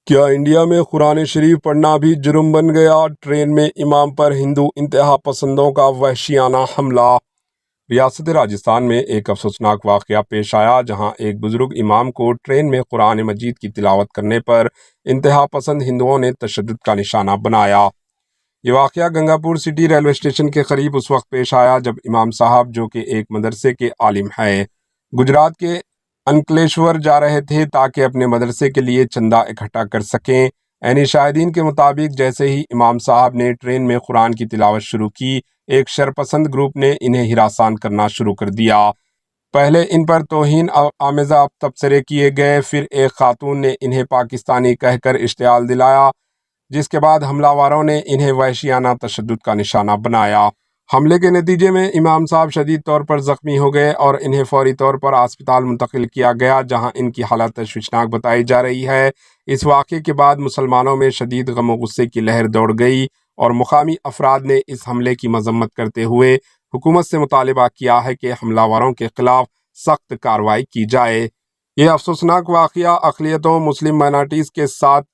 کیا انڈیا میں قرآن شریف پڑھنا بھی جرم بن گیا؟ ٹرین میں امام پر ہندو انتہا پسندوں کا وحشیانہ حملہ۔ ریاست راجستھان میں ایک افسوسناک واقعہ پیش آیا جہاں ایک بزرگ امام کو ٹرین میں قرآن مجید کی تلاوت کرنے پر انتہا پسند ہندوؤں نے تشدد کا نشانہ بنایا۔ یہ واقعہ گنگاپور سٹی ریلوے اسٹیشن کے قریب اس وقت پیش آیا جب امام صاحب، جو کہ ایک مدرسے کے عالم ہیں، گجرات کے انکلیشور جا رہے تھے تاکہ اپنے مدرسے کے لیے چندہ اکٹھا کر سکیں۔ عینی شاہدین کے مطابق جیسے ہی امام صاحب نے ٹرین میں قرآن کی تلاوت شروع کی، ایک شرپسند گروپ نے انہیں ہراساں کرنا شروع کر دیا۔ پہلے ان پر توہین آمیزہ تبصرے کیے گئے، پھر ایک خاتون نے انہیں پاکستانی کہہ کر اشتعال دلایا، جس کے بعد حملہ آوروں نے انہیں وحشیانہ تشدد کا نشانہ بنایا۔ حملے کے نتیجے میں امام صاحب شدید طور پر زخمی ہو گئے اور انہیں فوری طور پر اسپتال منتقل کیا گیا جہاں ان کی حالت تشویشناک بتائی جا رہی ہے۔ اس واقعے کے بعد مسلمانوں میں شدید غم و غصے کی لہر دوڑ گئی اور مقامی افراد نے اس حملے کی مذمت کرتے ہوئے حکومت سے مطالبہ کیا ہے کہ حملہ آوروں کے خلاف سخت کارروائی کی جائے۔ یہ افسوسناک واقعہ اقلیتوں، مسلم مائنارٹیز کے ساتھ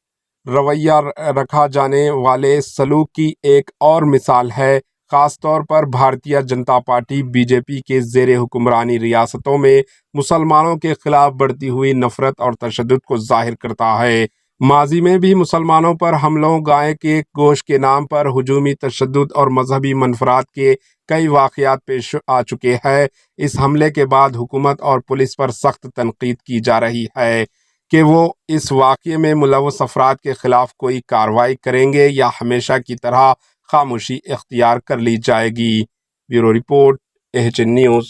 رویہ رکھا جانے والے سلوک کی ایک اور مثال ہے، خاص طور پر Bharatiya Janata party B J پی کے زیر حکمرانی ریاستوں میں مسلمانوں کے خلاف بڑھتی ہوئی نفرت اور تشدد کو ظاہر کرتا ہے۔ ماضی میں بھی مسلمانوں پر حملوں، گائے کے گوشت کے نام پر ہجومی تشدد اور مذہبی منفرات کے کئی واقعات پیش آ چکے ہیں۔ اس حملے کے بعد حکومت اور پولیس پر سخت تنقید کی جا رہی ہے کہ وہ اس واقعے میں ملوث افراد کے خلاف کوئی کارروائی کریں گے یا ہمیشہ کی طرح خاموشی اختیار کر لی جائے گی۔ Bureau report, AHN news.